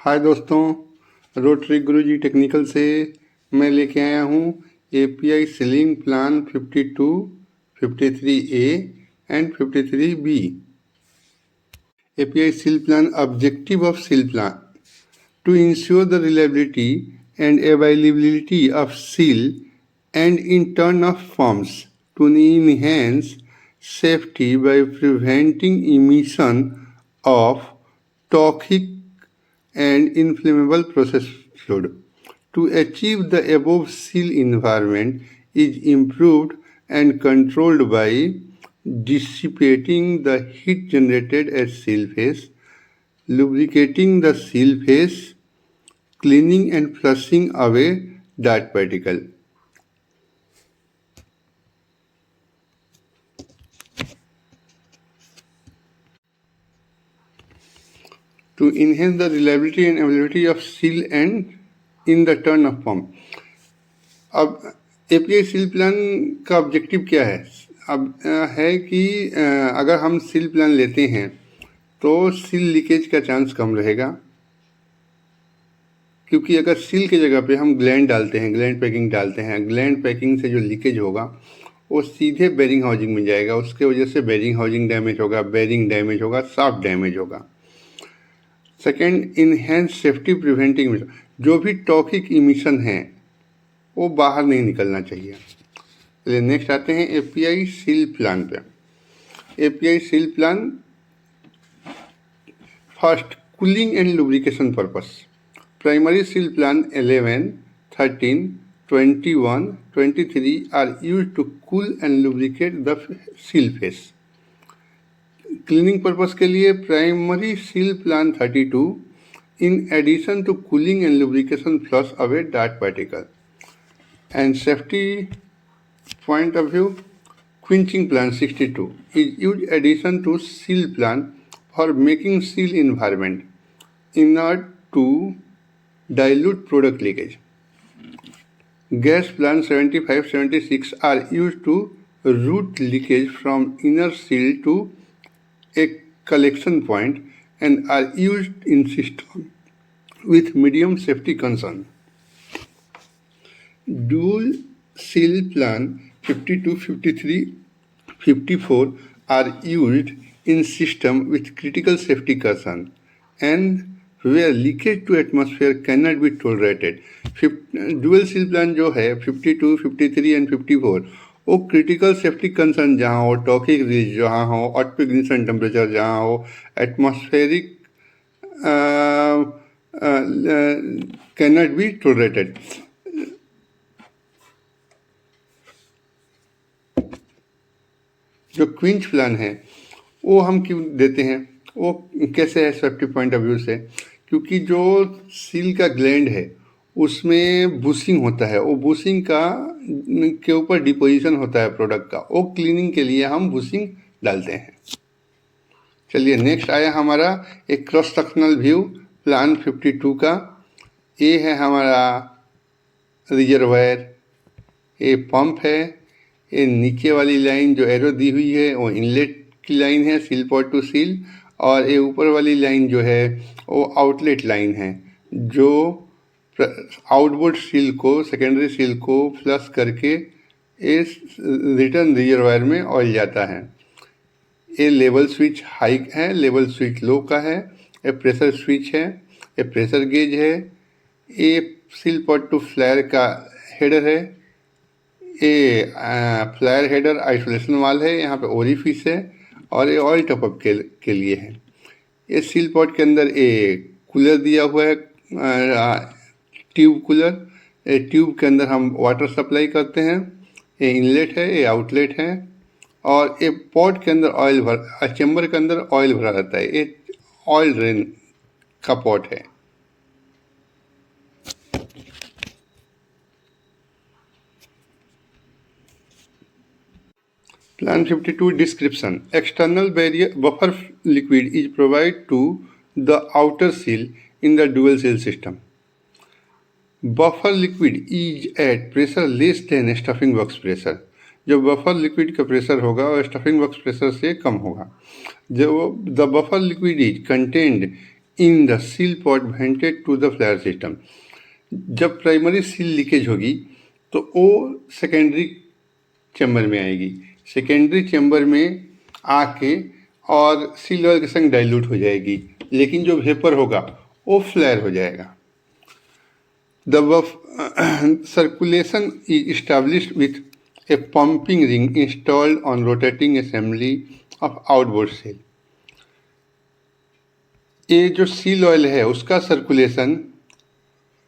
हाय दोस्तों, रोटरी गुरुजी टेक्निकल से मैं लेके आया हूँ API ceiling plan 52, 53A and 53B। API seal plan objective of seal plan to ensure the reliability and availability of seal and in turn of forms to enhance safety by preventing emission of toxic and inflammable process fluid. To achieve the above seal environment is improved and controlled by dissipating the heat generated at seal face, lubricating the seal face, cleaning and flushing away dirt particle. To enhance the reliability and availability of seal and in the turn of form. अब API seal plan का objective क्या है? अब है कि अगर हम seal plan लेते हैं तो सील लीकेज का चांस कम रहेगा, क्योंकि अगर सील की जगह पे हम ग्लैंड डालते हैं, ग्लैंड पैकिंग डालते हैं, ग्लैंड पैकिंग से जो लीकेज होगा वो सीधे बेरिंग हाउसिंग में जाएगा, उसके वजह से बेरिंग हाउसिंग डैमेज होगा, बेरिंग डैमेज होगा, शाफ्ट डैमेज होगा। सेकेंड, इनहेंस सेफ्टी प्रिवेंटिंग, जो भी टॉक्सिक इमिशन है वो बाहर नहीं निकलना चाहिए। चलिए नेक्स्ट आते हैं API सील प्लान पे। API seal plan first, cooling and lubrication purpose. Primary seal plan 11, 13, 21, 23 are used to cool and lubricate the seal face. Cleaning purpose के लिए primary seal plan 32, in addition to cooling and lubrication, flush away dirt particle. And safety point of view, quenching plan 62 is used addition to seal plan for making seal environment in order to dilute product leakage. Gas plan 75, 76 are used to route leakage from inner seal to a collection point and are used in system with medium safety concern. Dual seal plan 52, 53, 54 are used in system with critical safety concern and where leakage to atmosphere cannot be tolerated. Dual seal plan जो है 52, 53 and 54 वो critical safety concern जहाँ हो, toxic release जहाँ हो, output ignition temperature जहाँ हो, atmospheric cannot be tolerated. जो क्विंच प्लान है वो हम क्यों देते हैं, वो कैसे है सेफ्टी पॉइंट ऑफ व्यू से? क्योंकि जो सील का ग्लैंड है उसमें बूसिंग होता है, वो बूसिंग का के ऊपर डिपोजिशन होता है प्रोडक्ट का, वो क्लीनिंग के लिए हम बूसिंग डालते हैं। चलिए नेक्स्ट आया हमारा एक क्रॉस सेक्शनल व्यू प्लान 52 का। ये है हमारा रिजर्वायर, ये पंप है, ये नीचे वाली लाइन जो एरो दी हुई है वो इनलेट की लाइन है सील पॉट टू सील, और ये ऊपर वाली लाइन जो है वो आउटलेट लाइन है जो आउटबोर्ड सील को, सेकेंडरी सील को फ्लश करके इस रिटर्न रिजर्वायर में ऑयल जाता है। ये लेवल स्विच हाई है, लेवल स्विच लो का है, ये प्रेशर स्विच है, ये प्रेशर गेज है, ये सील पॉट टू फ्लायर का हेडर है, ये फ्लायर हेडर आइसोलेशन वाल है, यहाँ पे ओरिफिस है, और ये ऑयल टॉपअप के लिए है। ये सील पॉट के अंदर ये कूलर दिया हुआ है, ट्यूब कूलर, ये ट्यूब के अंदर हम वाटर सप्लाई करते हैं, ये इनलेट है, ये आउटलेट है, और ये पॉट के अंदर ऑयल चेम्बर के अंदर ऑयल भरा रहता है, ये ऑयल ड्रेन का पॉट है। Plan 52 description. External barrier buffer liquid is provided to the outer seal in the dual seal system. Buffer liquid is at pressure less than stuffing box pressure. जो buffer liquid का pressure होगा और stuffing box pressure से कम होगा। जो the buffer liquid is contained in the seal pot vented to the flare system. जब primary seal leakage होगी तो वो सेकेंडरी चैम्बर में आएगी, सेकेंडरी चैम्बर में आके और सील ऑयल के संग डाइल्यूट हो जाएगी, लेकिन जो वेपर होगा वो फ्लेयर हो जाएगा। The circulation is established with a pumping ring installed on rotating assembly of outboard seal। ये जो सील ऑयल है उसका सर्कुलेशन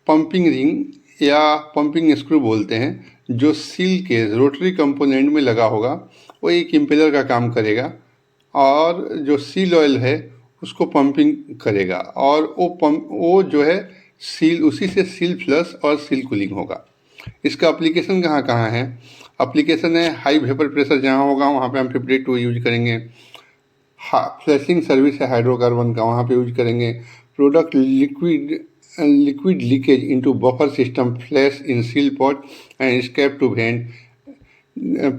पंपिंग रिंग या पंपिंग स्क्रू बोलते हैं, जो सील के रोटरी कंपोनेंट में लगा होगा, वो एक इम्पेलर का काम करेगा और जो सील ऑयल है उसको पंपिंग करेगा, और वो जो है सील, उसी से सील फ्लश और सील कूलिंग होगा। इसका एप्लीकेशन कहाँ कहाँ है? एप्लीकेशन है हाई वेपर प्रेशर जहाँ होगा वहाँ पे हम 52 यूज करेंगे। फ्लैशिंग सर्विस है हाइड्रोकार्बन का, वहाँ पे यूज करेंगे। Product liquid leakage into buffer system flash in seal pot and escape to vent.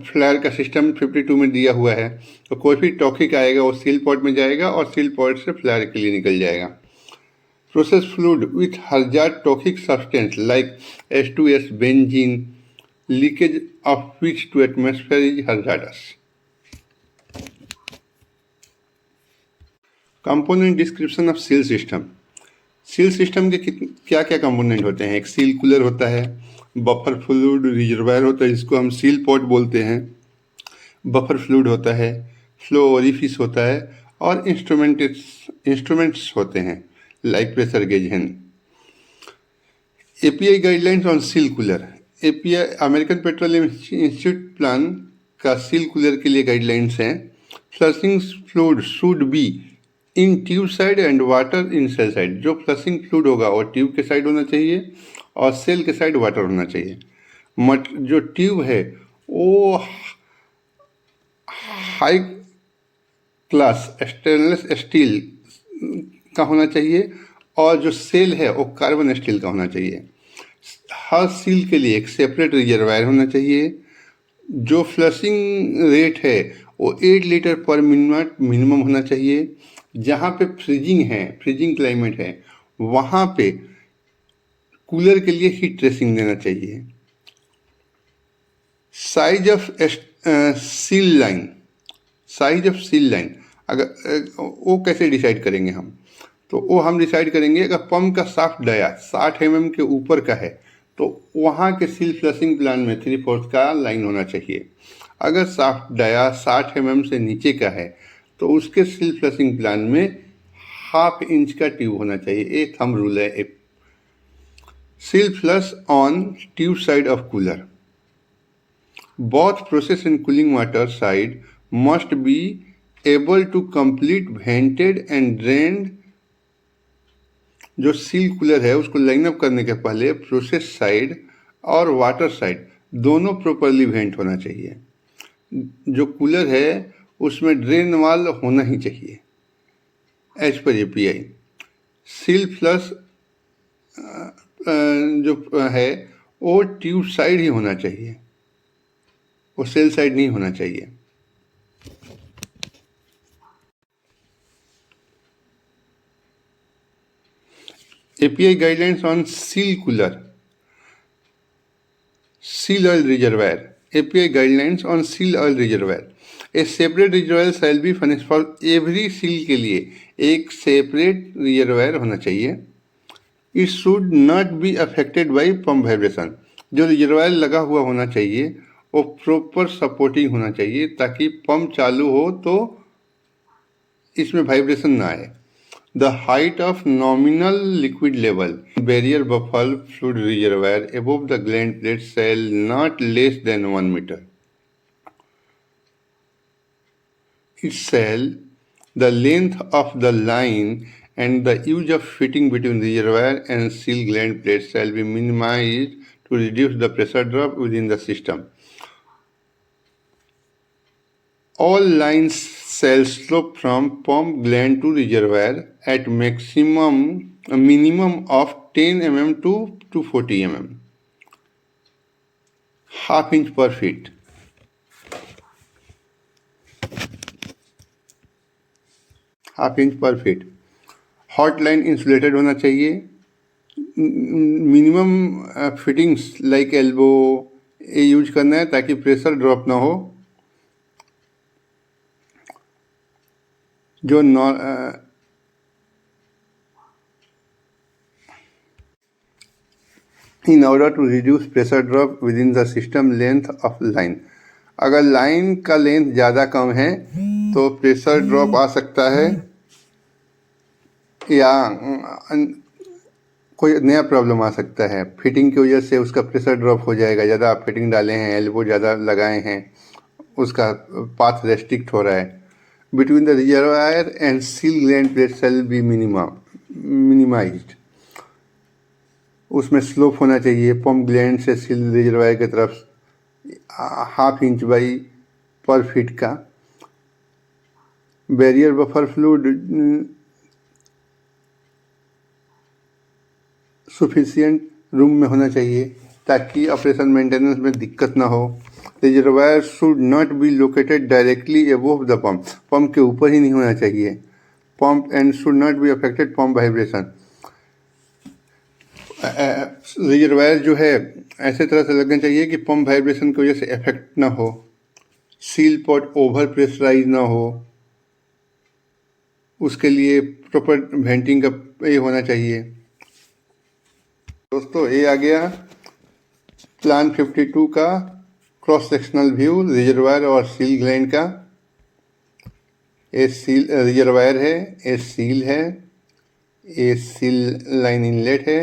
Flare का सिस्टम 52 में दिया हुआ है, तो कोई भी टॉक्सिक आएगा वो सील पॉट में जाएगा और सील पॉट से फ्लेयर के लिए निकल जाएगा। Process fluid with hazard toxic substance like H2S benzene, leakage of which to atmosphere is hazardous. Component description of seal system. Seal system के क्या क्या कंपोनेंट होते हैं? एक सील कूलर होता है, बफर फ्लूइड रिजर्वायर होता है जिसको हम सील पॉट बोलते हैं, बफर फ्लूइड होता है, फ्लो ओरिफिस होता है, और इंस्ट्रूमेंट्स होते हैं लाइक प्रेशर गेज हैं। API guidelines on seal cooler. API American petroleum institute plan का सील कूलर के लिए गाइडलाइंस हैं। Flushing fluid should be in tube side and water in sell side. जो फ्लशिंग फ्लूइड होगा वो ट्यूब के side होना चाहिए और सेल के साइड वाटर होना चाहिए। जो ट्यूब है वो हाई क्लास स्टेनलेस स्टील का होना चाहिए और जो सेल है वो कार्बन स्टील का होना चाहिए। हर सील के लिए एक सेपरेट रिजर्वायर होना चाहिए। जो फ्लशिंग रेट है वो 8 लीटर पर मिनट मिनिमम होना चाहिए। जहाँ पे फ्रीजिंग क्लाइमेट है, वहाँ पे कूलर के लिए हीट ट्रेसिंग देना चाहिए। साइज ऑफ सील लाइन अगर वो कैसे डिसाइड करेंगे हम? तो वो हम डिसाइड करेंगे अगर पंप का साफ्ट डाया 60 mm के ऊपर का है तो वहाँ के सील फ्लशिंग प्लान में 3/4 का लाइन होना चाहिए। अगर साफ्ट डाया 60 mm से नीचे का है तो उसके सील फ्लशिंग प्लान में 1/2 इंच का ट्यूब होना चाहिए। ये थंब रूल है। Seal flush on tube side of cooler. Both process and cooling water side must be able to complete vented and drained। जो सील कूलर है उसको लाइन अप करने के पहले प्रोसेस साइड और वाटर साइड दोनों properly went होना चाहिए। जो कूलर है उसमें ड्रेन वाल होना ही चाहिए as per API। Seal flush जो है वो ट्यूब साइड ही होना चाहिए, वो सेल साइड नहीं होना चाहिए। API guidelines on seal cooler, seal oil reservoir। API guidelines on seal oil reservoir। A separate reservoir shall be furnished for every seal के लिए एक सेपरेट रिजर्वायर होना चाहिए। It should not be affected by pump vibration। जो reservoir लगा हुआ होना चाहिए वो प्रॉपर सपोर्टिंग होना चाहिए ताकि पंप चालू हो तो इसमें वाइब्रेशन ना आए। The height of nominal liquid level barrier buffer fluid reservoir above the gland plate shall not less than 1 meter। It shall the length of the line and the use of fitting between reservoir and seal gland plate shall be minimized to reduce the pressure drop within the system। All lines shall slope from pump gland to reservoir at minimum of 10 mm to 40 mm। 1/2 inch per feet। Hot line insulated होना चाहिए। Minimum fittings like elbow ये use करना है ताकि pressure drop ना हो। जो in order to reduce pressure drop within the system length of line। अगर लाइन का लेंथ ज़्यादा कम है तो प्रेशर ड्रॉप आ सकता है या कोई नया प्रॉब्लम आ सकता है। फिटिंग की वजह से उसका प्रेशर ड्रॉप हो जाएगा। ज़्यादा आप फिटिंग डाले हैं, एल्बो ज़्यादा लगाए हैं, उसका पाथ रेस्ट्रिक्ट हो रहा है। Between the reservoir and seal gland pressure be minimized. उसमें स्लोप होना चाहिए पंप ग्लैंड से सील रिजर्वायर की तरफ 1/2 इंच बाई पर फीट का। Barrier buffer fluid sufficient room में होना चाहिए ताकि ऑपरेशन मेंटेनेंस में दिक्कत ना हो। Reservoir should not be located directly above the pump. Pump के ऊपर ही नहीं होना चाहिए। Pump and should not be affected pump vibration. Reservoir जो है ऐसे तरह से लगना चाहिए कि पंप वाइब्रेशन की वजह से इफेक्ट ना हो। सील पॉट ओवर प्रेशराइज ना हो, उसके लिए प्रॉपर वेंटिंग का ये होना चाहिए। दोस्तों ये आ गया प्लान 52 का क्रॉस सेक्शनल व्यू रिजर्वायर और सील ग्लैंड का। ये सील रिजर्वायर है, ये सील है, ये सील लाइन इनलेट है,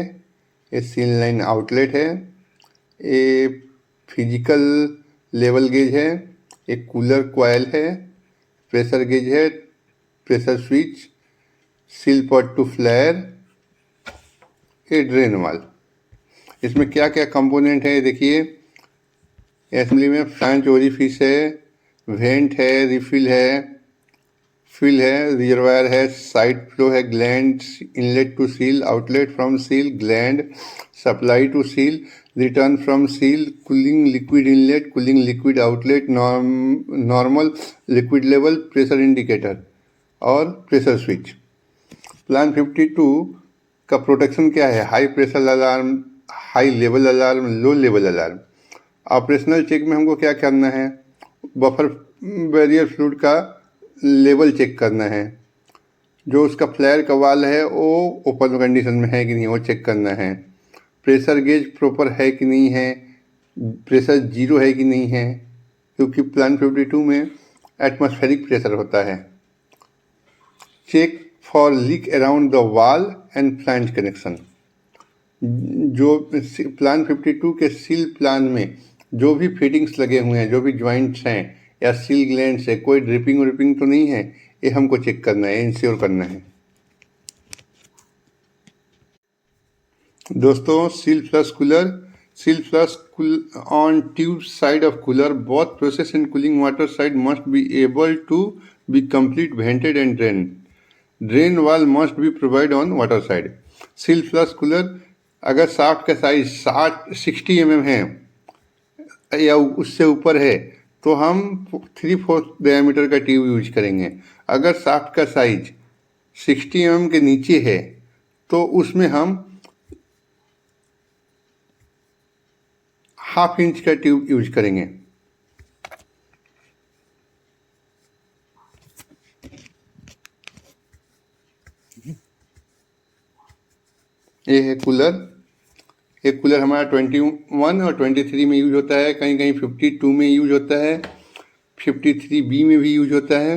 ये सील लाइन आउटलेट है, ये फिजिकल लेवल गेज है, एक कूलर कॉयल है, प्रेशर गेज है, pressure switch, seal pot to flare, ये ड्रेन वाल। इसमें क्या क्या कंपोनेंट है देखिए। असेंबली में फ्लैंज ओरिफिस है, वेंट है, रिफिल है, फिल है, रिजर्वायर है, साइड फ्लो है, gland, inlet to seal, outlet from seal, gland, supply to seal, return from seal, cooling liquid inlet, cooling liquid outlet, normal liquid level, pressure indicator और pressure switch. Plan 52 का protection क्या है? High pressure alarm, high level alarm, low level alarm. Operational check में हमको क्या करना है? Buffer barrier fluid का लेवल चेक करना है। जो उसका फ्लेयर का वाल है वो ओपन कंडीशन में है कि नहीं वो चेक करना है। प्रेशर गेज प्रॉपर है कि नहीं है, प्रेशर जीरो है कि नहीं है, क्योंकि प्लान 52 में एटमॉस्फेरिक प्रेशर होता है। Check for leak around the valve and flange connection. जो प्लान 52 के सील प्लान में जो भी फिटिंग्स लगे हुए हैं, जो भी ज्वाइंट्स हैं या सील ग्लैंड से कोई ड्रिपिंग व्रिपिंग तो नहीं है, ये हमको चेक करना है, इंश्योर करना है। दोस्तों seal flush cooler, seal flush on tube side of cooler, both process and cooling water side must be able to be complete vented and drain valve must be provide on water side. Seal flush cooler अगर shaft का size 60 mm है या उससे ऊपर है तो हम 3/4 diameter का ट्यूब यूज करेंगे। अगर शाफ्ट का साइज 60 mm के नीचे है तो उसमें हम 1/2 इंच का ट्यूब यूज करेंगे। ये है कूलर। ये कूलर हमारा 21 और 23 में यूज होता है, कहीं कहीं 52 में यूज होता है, 53B में भी यूज होता है।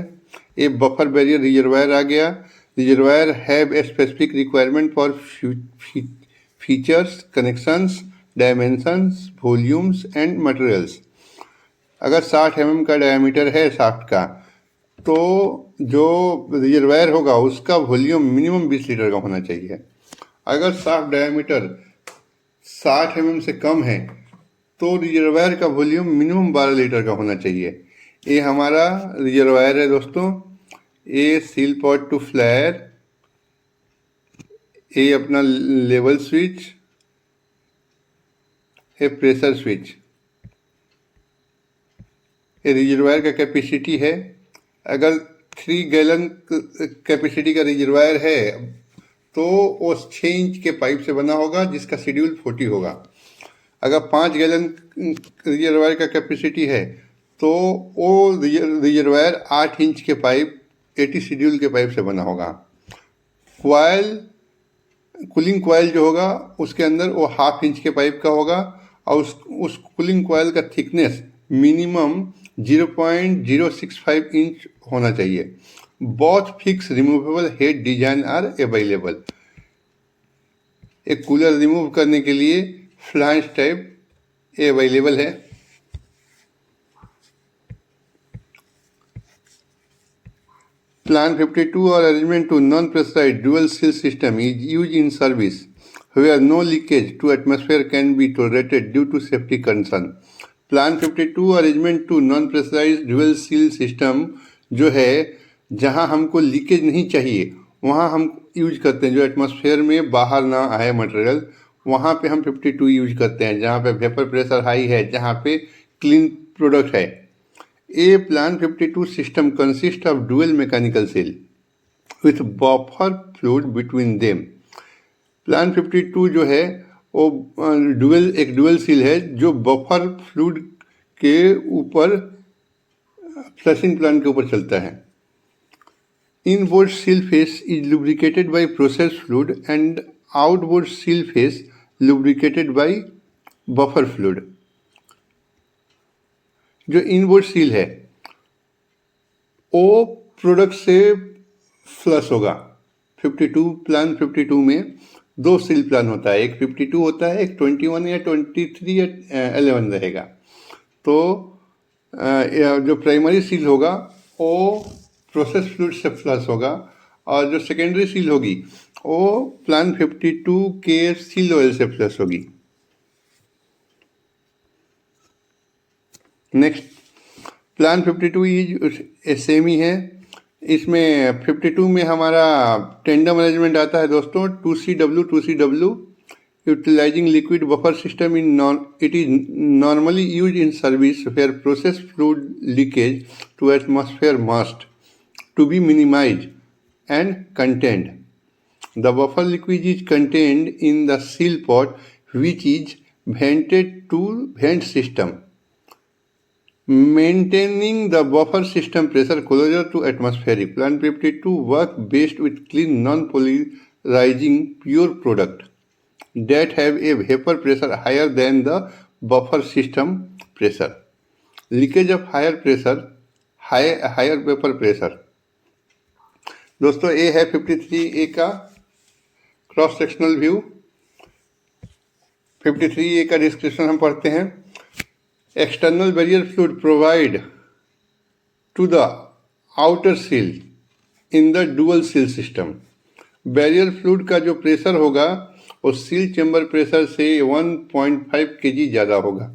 ये बफर बैरियर रिजर्वायर आ गया। Reservoir have a specific requirement for features, connections, dimensions, volumes and materials. अगर 60 mm का डायमीटर है शाफ्ट का तो जो रिजर्वायर होगा उसका वॉल्यूम मिनिमम 20 लीटर का होना चाहिए। अगर शाफ्ट डायमीटर 60 mm से कम है तो रिजर्वायर का वॉल्यूम मिनिमम 12 लीटर का होना चाहिए। ये हमारा रिजर्वायर है दोस्तों। ये सील पॉट टू फ्लेयर, ये अपना लेवल स्विच, ये प्रेशर स्विच। ये रिजर्वायर का कैपेसिटी है। अगर 3 गैलन कैपेसिटी का रिजर्वायर है तो वो 6 इंच के पाइप से बना होगा जिसका शेड्यूल 40 होगा। अगर 5 गैलन रिजर्वायर का कैपेसिटी है तो वो रिजर्वायर 8 इंच के पाइप 80 शेड्यूल के पाइप से बना होगा। कॉयल, कूलिंग कॉयल जो होगा उसके अंदर वो 1/2 इंच के पाइप का होगा और उस कूलिंग कॉयल का थिकनेस मिनिमम 0.065 इंच होना चाहिए। Both fix removable head design are available. एक कूलर रिमूव करने के लिए फ्लांज टाइप अवेलेबल है। Plan 52 or arrangement to non-pressurized dual seal system is used in service where no leakage to atmosphere can be tolerated due to safety concern. Plan 52 arrangement to non-pressurized dual seal system जो है जहां हमको leakage नहीं चाहिए वहां हम use करते हैं, जो एटमॉस्फेयर में बाहर ना आए मटेरियल, वहां पे हम 52 यूज करते हैं। जहां पे वेपर प्रेशर हाई है, जहां पे क्लीन प्रोडक्ट है। A Plan 52 system consists of dual mechanical seal with buffer fluid between them. Plan 52 जो है वो एक डुअल सील है जो बफर फ्लूइड के ऊपर फ्लशिंग प्लान के ऊपर चलता है। Inboard seal face is lubricated by process fluid and outboard seal face lubricated by buffer fluid. जो इनबोर्ड सील है वो प्रोडक्ट से फ्लश होगा। 52 प्लान 52 में 2 सील प्लान होता है, एक 52 होता है, एक 21 या 23 या 11 रहेगा। तो जो प्राइमरी सील होगा वो प्रोसेस फ्लूइड से फ्लश होगा और जो सेकेंडरी सील होगी वो प्लान 52 के सील ऑयल से फ्लश होगी। नेक्स्ट प्लान 52 इज सेमी है। इसमें 52 में हमारा टेंडम अरेंजमेंट आता है दोस्तों, 2CW utilizing liquid buffer system it is normally use in service where process fluid leakage to atmosphere must to be minimize and contained. The buffer liquid is contained in the seal pot which is vented to vent system maintaining the buffer system pressure closer to atmospheric. Plan 52 work best with clean non-polarizing pure product that have a vapor pressure higher than the buffer system pressure. Leakage of higher pressure, higher vapor pressure. दोस्तों ये है 53A का cross sectional view. 53A का description हम पढ़ते हैं। External barrier fluid provide to the outer seal in the dual seal system. Barrier fluid का जो प्रेशर होगा वो सील चेंबर प्रेशर से 1.5 kg ज़्यादा होगा।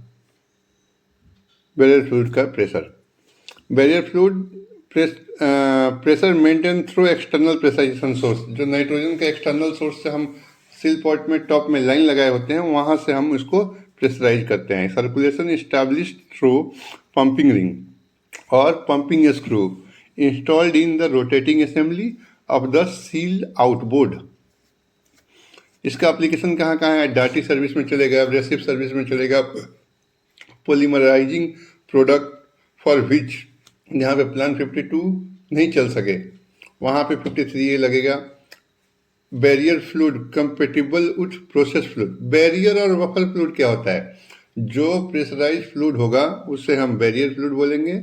बैरियर फ्लूइड का pressure, barrier fluid pressure maintain through external pressurisation source. जो nitrogen का एक्सटर्नल सोर्स से हम सील पॉट में टॉप में लाइन लगाए होते हैं वहाँ से हम इसको प्रेशराइज करते हैं। Circulation established through pumping ring और pumping screw installed in the rotating assembly of the seal outboard. इसका एप्लीकेशन कहाँ कहाँ है? डार्टी सर्विस में चलेगा, एब्रेसिव सर्विस में चलेगा, पॉलीमराइजिंग प्रोडक्ट फॉर विच जहाँ पे प्लान 52 नहीं चल सके वहाँ पे 53A लगेगा। Barrier fluid compatible with process fluid. Barrier और बफर फ्लूइड क्या होता है? जो प्रेशराइज फ्लूइड होगा उससे हम बैरियर फ्लूइड बोलेंगे,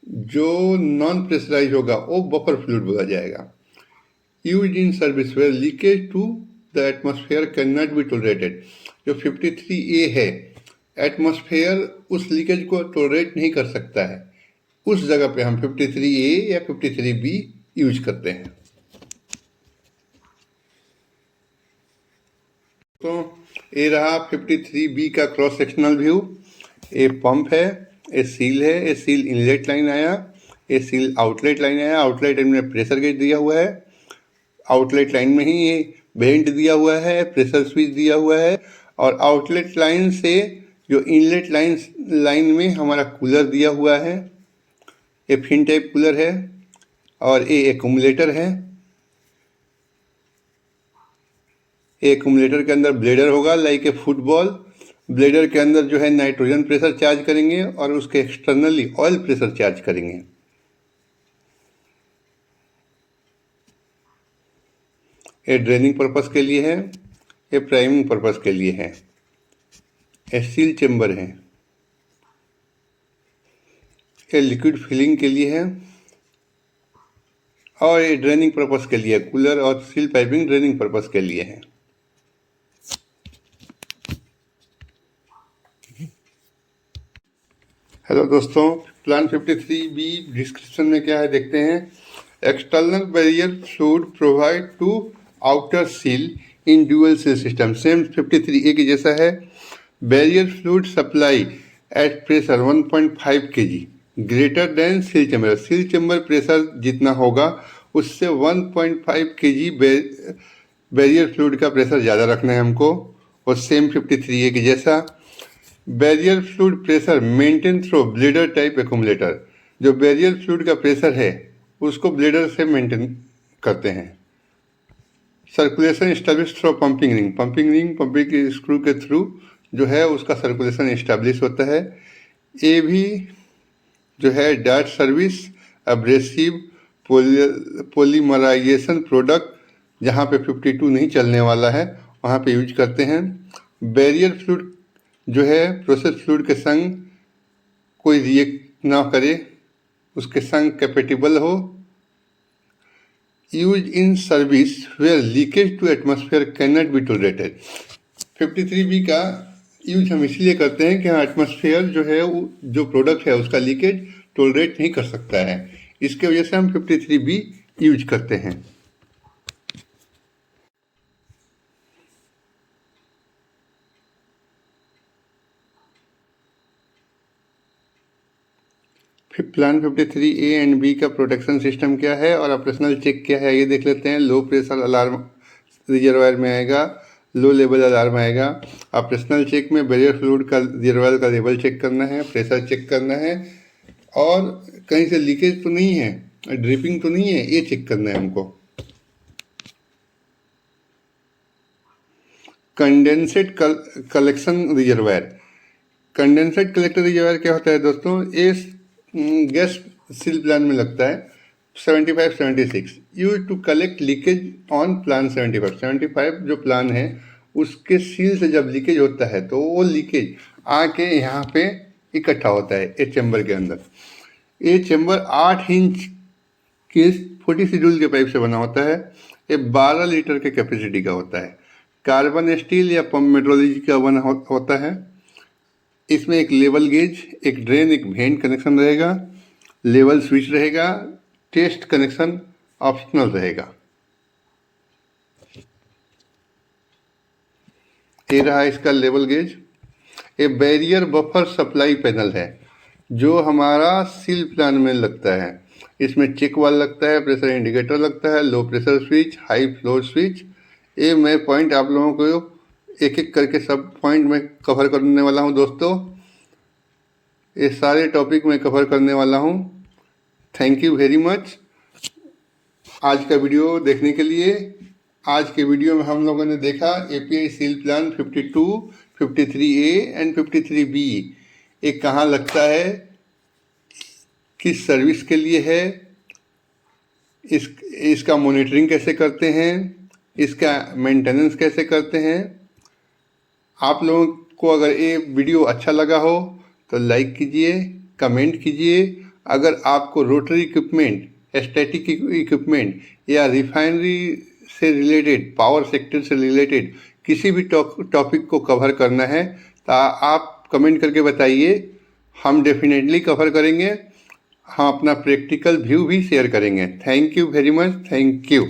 जो नॉन प्रेशराइज होगा वो बफर फ्लूइड बोला जाएगा। Use in service where leakage to the atmosphere can not be tolerated. जो 53A है, एटमॉस्फेयर उस लीकेज को टोलरेट नहीं कर सकता है, उस जगह पे हम 53A या 53B यूज करते हैं। तो ये रहा 53B का क्रॉस सेक्शनल व्यू। ये पंप है, ये सील है, ये सील इनलेट लाइन आया, ये सील आउटलेट लाइन आया। आउटलेट लाइन में प्रेशर गेज दिया हुआ है, आउटलेट लाइन में ही ये वेंट दिया हुआ है, प्रेशर स्विच दिया हुआ है और आउटलेट लाइन से जो इनलेट लाइन में हमारा कूलर दिया हुआ है, ये फिन टाइप कूलर है और ये एक्यूमुलेटर है। एक्यूमुलेटर के अंदर ब्लेडर होगा लाइक ए फुटबॉल। ब्लेडर के अंदर जो है नाइट्रोजन प्रेशर चार्ज करेंगे और उसके एक्सटर्नली ऑयल प्रेशर चार्ज करेंगे। ये ड्रेनिंग पर्पस के लिए है, ये प्राइमिंग पर्पस के लिए है, ये सील चेम्बर है, ये लिक्विड फिलिंग के लिए है और ये ड्रेनिंग पर्पस के लिए, कूलर और सील पाइपिंग ड्रेनिंग पर्पस के लिए है। हेलो दोस्तों, प्लान 53B डिस्क्रिप्शन में क्या है देखते हैं। External barrier fluid provide to outer seal in dual seal system, same 53A के जैसा है। Barrier fluid supply at pressure 1.5 kg greater than seal chamber. Seal chamber pressure जितना होगा उससे 1.5 kg बैरियर फ्लूइड का प्रेशर ज़्यादा रखना है हमको, और सेम 53A के जैसा। Barrier fluid pressure maintain through bladder type accumulator, जो बैरियर फ्लूइड का प्रेशर है उसको ब्लेडर से मेंटेन करते हैं। Circulation establish through pumping ring, pumping screw के थ्रू जो है उसका सर्कुलेशन एस्टेब्लिश होता है। ये भी जो है dirt service abrasive polymerization product, जहाँ पे 52 नहीं चलने वाला है वहाँ पे यूज करते हैं। बैरियर फ्लूइड जो है प्रोसेस फ्लूइड के संग कोई रिएक्ट ना करे, उसके संग कैपेटिबल हो। Use in service where leakage to atmosphere can not be tolerated. 53B का यूज हम इसलिए करते हैं कि हाँ, एटमॉस्फेयर जो है जो प्रोडक्ट है उसका लीकेज टॉलरेट नहीं कर सकता है, इसके वजह से हम 53B यूज करते हैं। फिर प्लान 53A एंड B का प्रोटेक्शन सिस्टम क्या है और ऑपरेशनल चेक क्या है ये देख लेते हैं। लो प्रेशर अलार्म रिजर्वायर में आएगा, लो लेवल अलार्म आएगा। ऑपरेशनल चेक में बैरियर फ्लूइड का रिजर्वायर का लेवल चेक करना है, प्रेशर चेक करना है और कहीं से लीकेज तो नहीं है, ड्रिपिंग तो नहीं है, ये चेक करना है हमको। Condensate collection reservoir, condensate collector reservoir क्या होता है दोस्तों, ये गैस सील प्लान में लगता है 75-76, use to collect leakage on plan 75 जो प्लान है उसके सील से जब लीकेज होता है तो वो लीकेज आके यहाँ पे इकट्ठा होता है ये चैम्बर के अंदर। ये चैम्बर 8 इंच के 40 शेड्यूल के पाइप से बना होता है। ये 12 लीटर के कैपेसिटी का होता है। कार्बन स्टील या पम्प मेट्रोलॉजी का बना होता है। इसमें एक लेवल गेज, एक ड्रेन, एक वेंट कनेक्शन रहेगा, लेवल स्विच रहेगा, टेस्ट कनेक्शन ऑप्शनल रहेगा। ये रहा इसका लेवल गेज। ये बैरियर बफर सप्लाई पैनल है जो हमारा सील प्लान में लगता है। इसमें चेक वाल लगता है, प्रेशर इंडिकेटर लगता है, low pressure switch, high flow switch. ये मैं पॉइंट आप लोगों को एक एक करके सब पॉइंट में कवर करने वाला हूँ दोस्तों। ये सारे टॉपिक मैं कवर करने वाला हूँ। थैंक यू वेरी मच आज का वीडियो देखने के लिए। आज के वीडियो में हम लोगों ने देखा API seal plan 52, 53A and 53B। ये कहाँ लगता है, किस सर्विस के लिए है, इसका मॉनिटरिंग कैसे करते हैं, इसका मेंटेनेंस कैसे करते हैं। आप लोगों को अगर ये वीडियो अच्छा लगा हो तो लाइक कीजिए, कमेंट कीजिए। अगर आपको रोटरी इक्विपमेंट, स्टैटिक इक्विपमेंट या रिफाइनरी से रिलेटेड, पावर सेक्टर से रिलेटेड किसी भी टॉपिक को कवर करना है तो आप कमेंट करके बताइए, हम डेफिनेटली कवर करेंगे। हम अपना प्रैक्टिकल व्यू भी शेयर करेंगे। Thank you very much, thank you.